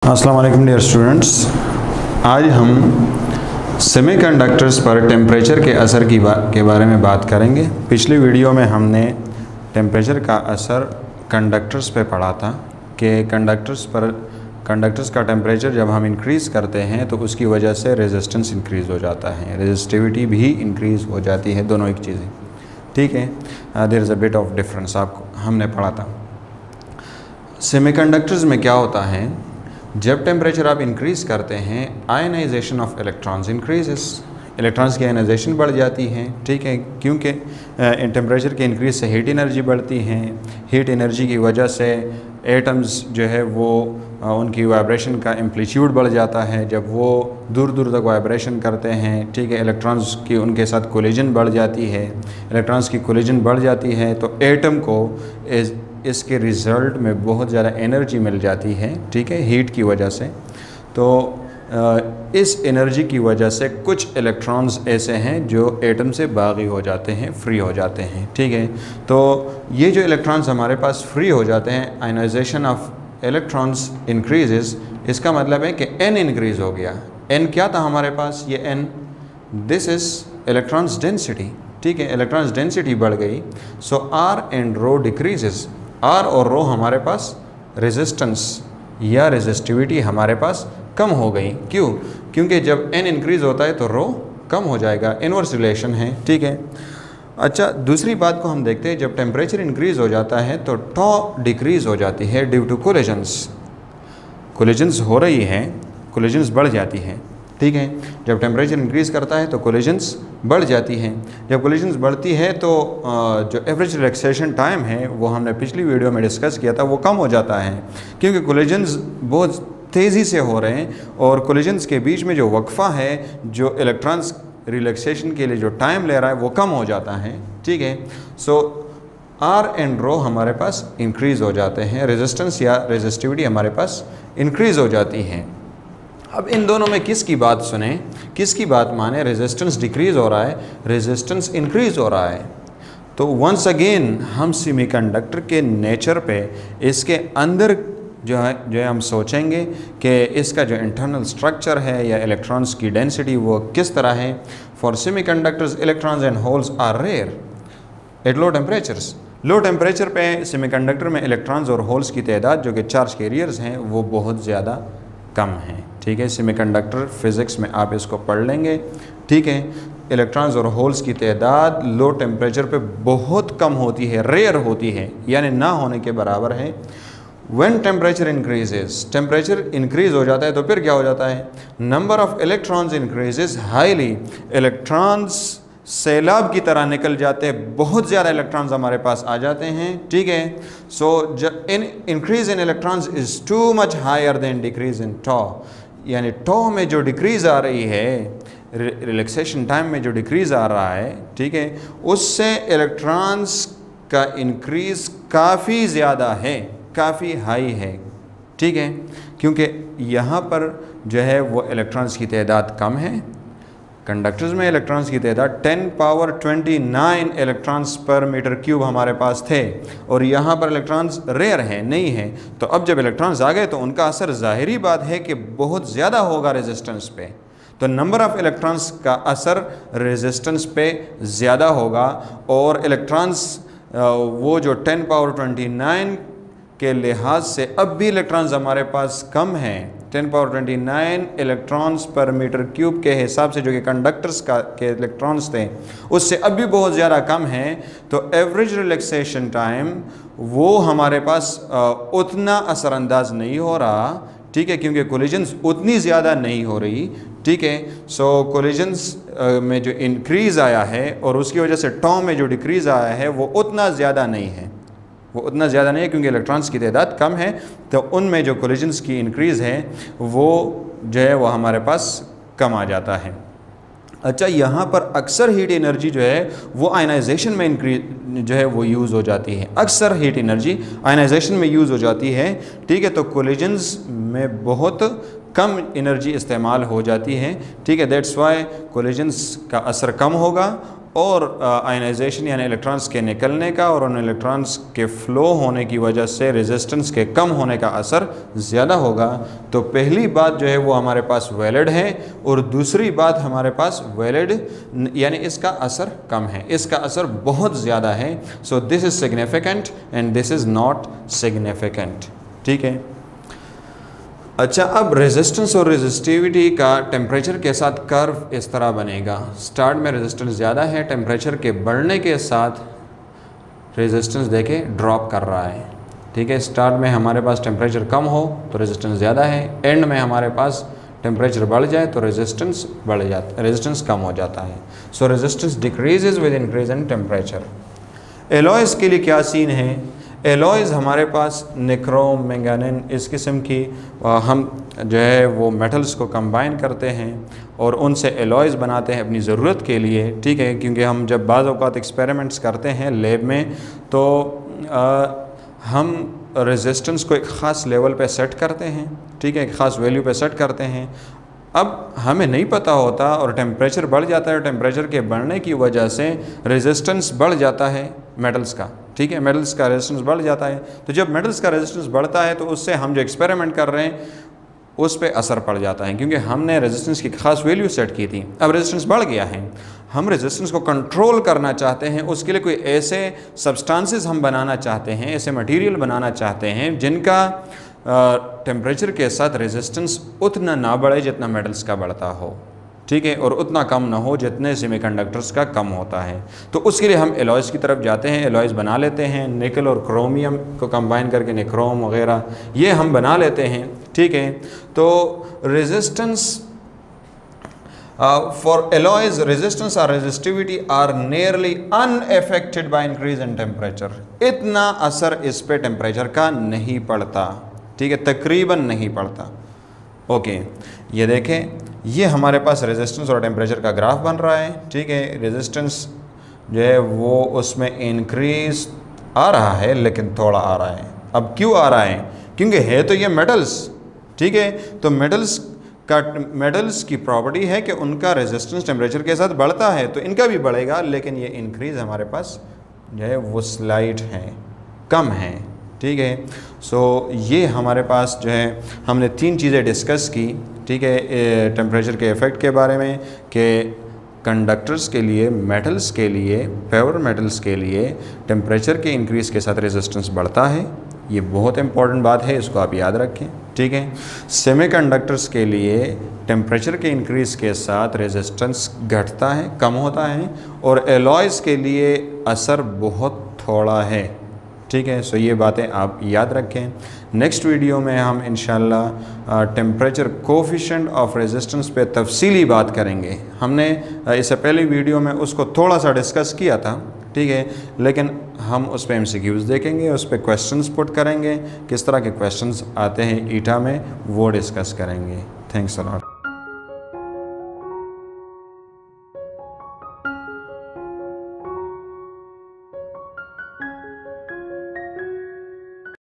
अस्सलाम वालेकुम dear students, आज हम सेमीकंडक्टर्स पर टेम्परेचर के असर के बारे में बात करेंगे। पिछली वीडियो में हमने टेम्परेचर का असर कंडक्टर्स पे पढ़ा था कि कंडक्टर्स का टेम्परेचर जब हम इंक्रीज़ करते हैं तो उसकी वजह से रेजिस्टेंस इंक्रीज़ हो जाता है, रेजिस्टिविटी भी इंक्रीज़ हो जाती है, दोनों एक चीज़ें। ठीक है, there is a bit of difference, आपको हमने पढ़ा था। सेमीकंडक्टर्स में क्या होता है, जब टेम्परेचर आप इंक्रीज़ करते हैं, ionization of electrons increases, electrons की आयनाइजेशन बढ़ जाती है। ठीक है, क्योंकि टेम्परेचर के इंक्रीज से हीट एनर्जी बढ़ती है। हीट एनर्जी की वजह से एटम्स जो है वो उनकी वाइब्रेशन का एम्पलीट्यूड बढ़ जाता है। जब वो दूर दूर तक वाइब्रेशन करते हैं, ठीक है, इलेक्ट्रॉन्स की उनके साथ कोलिजन बढ़ जाती है। इलेक्ट्रॉन्स की कोलिजन बढ़ जाती है तो एटम को इसके रिज़ल्ट में बहुत ज़्यादा एनर्जी मिल जाती है, ठीक है, हीट की वजह से। तो इस एनर्जी की वजह से कुछ इलेक्ट्रॉन्स ऐसे हैं जो एटम से बागी हो जाते हैं, फ्री हो जाते हैं। ठीक है, तो ये जो इलेक्ट्रॉन्स हमारे पास फ्री हो जाते हैं, आयनाइजेशन ऑफ इलेक्ट्रॉन्स इंक्रीजेस, इसका मतलब है कि n इंक्रीज़ हो गया। n क्या था हमारे पास, ये n, this is electrons density. ठीक है, इलेक्ट्रॉन्स डेंसिटी बढ़ गई, so r and rho decreases. r और रो हमारे पास रेजिस्टेंस या रेजिस्टिविटी हमारे पास कम हो गई। क्यों? क्योंकि जब n इंक्रीज़ होता है तो रो कम हो जाएगा, इनवर्स रिलेशन है। ठीक है, अच्छा, दूसरी बात को हम देखते हैं, जब टेम्परेचर इंक्रीज़ हो जाता है तो टॉ डिक्रीज़ हो जाती है ड्यू टू कोलिजन्स हो रही हैं, कोलिजन्स बढ़ जाती हैं। ठीक है, जब टेम्परेचर इंक्रीज़ करता है तो कोलिजन्स बढ़ जाती हैं। जब कोलिजन्स बढ़ती है तो जो एवरेज रिलैक्सेशन टाइम है वो हमने पिछली वीडियो में डिस्कस किया था, वो कम हो जाता है क्योंकि कोलिजन्स बहुत तेज़ी से हो रहे हैं और कोलिजन्स के बीच में जो वक्फ़ा है, जो इलेक्ट्रॉन्स रिलैक्सेशन के लिए जो टाइम ले रहा है वो कम हो जाता है। ठीक है, सो आर एंड रो हमारे पास इंक्रीज़ हो जाते हैं, रेजिस्टेंस या रेजिस्टिविटी हमारे पास इंक्रीज़ हो जाती है। अब इन दोनों में किसकी बात सुने, किसकी बात माने? रेजिस्टेंस डिक्रीज़ हो रहा है, रेजिस्टेंस इंक्रीज़ हो रहा है। तो वंस अगेन हम सेमीकंडक्टर के नेचर पे, इसके अंदर जो है हम सोचेंगे कि इसका जो इंटरनल स्ट्रक्चर है या इलेक्ट्रॉन्स की डेंसिटी वो किस तरह है। For semiconductors electrons and holes are rare at low temperatures. Low temperature पे सेमीकंडक्टर में इलेक्ट्रॉन्स और होल्स की तादाद जो कि चार्ज कैरियर्स हैं वो बहुत ज़्यादा कम हैं। ठीक है, सेमीकंडक्टर फिज़िक्स में आप इसको पढ़ लेंगे। ठीक है, इलेक्ट्रॉन्स और होल्स की तादाद लो टेम्परेचर पे बहुत कम होती है, रेयर होती है, यानी ना होने के बराबर है। When temperature increases, temperature increase हो जाता है तो फिर क्या हो जाता है, number of electrons increases highly. Electrons सैलाब की तरह निकल जाते हैं, बहुत ज़्यादा इलेक्ट्रॉन्स हमारे पास आ जाते हैं। ठीक है, so increase in electrons is too much higher than decrease in tau, यानी टॉ में जो डिक्रीज़ आ रही है, रिलैक्सेशन टाइम में जो डिक्रीज़ आ रहा है, ठीक है, उससे इलेक्ट्रॉन्स का इंक्रीज़ काफ़ी ज़्यादा है, काफ़ी हाई है। ठीक है, क्योंकि यहाँ पर जो है वो इलेक्ट्रॉन्स की तादाद कम है। कंडक्टर्स में इलेक्ट्रॉन्स की तादाद 10⁻29 इलेक्ट्रॉन्स पर मीटर क्यूब हमारे पास थे और यहाँ पर इलेक्ट्रॉन्स रेयर हैं, नहीं है। तो अब जब इलेक्ट्रॉन्स आ गए तो उनका असर ज़ाहिरी बात है कि बहुत ज़्यादा होगा रेजिस्टेंस पे। तो नंबर ऑफ़ इलेक्ट्रॉन्स का असर रेजिस्टेंस पे ज़्यादा होगा और इलेक्ट्रॉन्स वो जो 10⁻29 के लिहाज से अब भी इलेक्ट्रॉन्स हमारे पास कम हैं। 10⁻29 इलेक्ट्रॉन्स पर मीटर क्यूब के हिसाब से जो कि कंडक्टर्स के इलेक्ट्रॉन्स थे उससे अब भी बहुत ज़्यादा कम हैं। तो एवरेज रिलैक्सेशन टाइम वो हमारे पास उतना असरअंदाज नहीं हो रहा। ठीक है, क्योंकि कोलिजन्स उतनी ज़्यादा नहीं हो रही। ठीक है, सो कोलिजन्स में जो इंक्रीज़ आया है और उसकी वजह से टॉ में जो डिक्रीज़ आया है वो उतना ज़्यादा नहीं है, वो उतना ज़्यादा नहीं है क्योंकि इलेक्ट्रॉन्स की तादाद कम है। तो उनमें जो कोलिजन्स की इंक्रीज़ है वो जो है वो हमारे पास कम आ जाता है। अच्छा, यहाँ पर अक्सर हीट एनर्जी जो है वो आयनाइजेशन में इंक्रीज जो है वो यूज़ हो जाती है। अक्सर हीट एनर्जी आयनाइजेशन में यूज़ हो जाती है। ठीक है, तो कोलिजन्स में बहुत कम एनर्जी इस्तेमाल हो जाती है। ठीक है, दैट्स वाई कोलिजन्स का असर कम होगा और आयनाइजेशन यानी इलेक्ट्रॉन्स के निकलने का और उन इलेक्ट्रॉन्स के फ़्लो होने की वजह से रेजिस्टेंस के कम होने का असर ज़्यादा होगा। तो पहली बात जो है वो हमारे पास वैलिड है और दूसरी बात हमारे पास वैलिड यानी इसका असर कम है, इसका असर बहुत ज़्यादा है। So this is significant and this is not significant. ठीक है। अच्छा, अब रेजिस्टेंस और रेजिस्टिविटी का टेम्परेचर के साथ कर्व इस तरह बनेगा। स्टार्ट में रेजिस्टेंस ज़्यादा है, टेम्परेचर के बढ़ने के साथ रेजिस्टेंस देखें ड्रॉप कर रहा है। ठीक है, स्टार्ट में हमारे पास टेम्परेचर कम हो तो रेजिस्टेंस ज़्यादा है, एंड में हमारे पास टेम्परेचर बढ़ जाए तो रेजिस्टेंस बढ़ जाता है, रेजिस्टेंस कम हो जाता है। सो resistance decreases with increase in temperature. Alloys के लिए क्या सीन है? एलॉयज़ हमारे पास निक्रोम, मैंगानीन इस किस्म की हम जो है वो मेटल्स को कंबाइन करते हैं और उनसे एलॉयज़ बनाते हैं अपनी ज़रूरत के लिए। ठीक है, क्योंकि हम जब बाज़ औक़ात एक्सपेरिमेंट्स करते हैं लैब में तो हम रेजिस्टेंस को एक ख़ास लेवल पे सेट करते हैं। ठीक है, एक ख़ास वैल्यू पे सेट करते हैं। अब हमें नहीं पता होता और टेम्परेचर बढ़ जाता है, टेम्परेचर के बढ़ने की वजह से रेजिस्टेंस बढ़ जाता है मेटल्स का। ठीक है, मेटल्स का रेजिस्टेंस बढ़ जाता है। तो जब मेटल्स का रेजिस्टेंस बढ़ता है तो उससे हम जो एक्सपेरिमेंट कर रहे हैं उस पे असर पड़ जाता है, क्योंकि हमने रेजिस्टेंस की खास वैल्यू सेट की थी। अब रेजिस्टेंस बढ़ गया है, हम रेजिस्टेंस को कंट्रोल करना चाहते हैं, उसके लिए कोई ऐसे सब्सटेंसेस हम बनाना चाहते हैं, ऐसे मटेरियल बनाना चाहते हैं जिनका टेम्परेचर के साथ रेजिस्टेंस उतना ना बढ़े जितना मेटल्स का बढ़ता हो। ठीक है, और उतना कम ना हो जितने सेमीकंडक्टर्स का कम होता है। तो उसके लिए हम एलॉयज़ की तरफ जाते हैं, एलॉयज़ बना लेते हैं, निकल और क्रोमियम को कंबाइन करके निक्रोम वगैरह ये हम बना लेते हैं। ठीक है, तो रेजिस्टेंस फॉर एलॉयज़ रेजिस्टेंस और resistivity are nearly unaffected by increase in temperature. इतना असर इस पे टेम्परेचर का नहीं पड़ता। ठीक है, तकरीबन नहीं पड़ता। ओके, ये देखें, ये हमारे पास रेजिस्टेंस और टेम्परेचर का ग्राफ बन रहा है। ठीक है, रेजिस्टेंस जो है वो उसमें इंक्रीज आ रहा है लेकिन थोड़ा आ रहा है। अब क्यों आ रहा है? क्योंकि है तो ये मेटल्स। ठीक है, तो मेटल्स की प्रॉपर्टी है कि उनका रेजिस्टेंस टेम्परेचर के साथ बढ़ता है, तो इनका भी बढ़ेगा, लेकिन ये इंक्रीज हमारे पास जो है वो स्लाइट है, कम है। ठीक है, सो ये हमारे पास जो है हमने 3 चीज़ें डिस्कस की। ठीक है, टेम्परेचर के इफ़ेक्ट के बारे में कि कंडक्टर्स के लिए, मेटल्स के लिए, फेवर मेटल्स के लिए टेम्परेचर के इंक्रीज़ के साथ रेजिस्टेंस बढ़ता है। ये बहुत इंपॉर्टेंट बात है, इसको आप याद रखें। ठीक है, सेमीकंडक्टर्स के लिए टेम्परेचर के इंक्रीज़ के साथ रेजिस्टेंस घटता है, कम होता है, और एलॉयज़ के लिए असर बहुत थोड़ा है। ठीक है, सो ये बातें आप याद रखें। नेक्स्ट वीडियो में हम इंशाल्लाह टेम्परेचर कोफिशिएंट ऑफ रेजिस्टेंस पे तफसीली बात करेंगे। हमने इससे पहले वीडियो में उसको थोड़ा सा डिस्कस किया था। ठीक है, लेकिन हम उस पर MCQs देखेंगे, उस पर क्वेश्चंस पुट करेंगे, किस तरह के क्वेश्चंस आते हैं ईटा में वो डिस्कस करेंगे। Thanks a lot.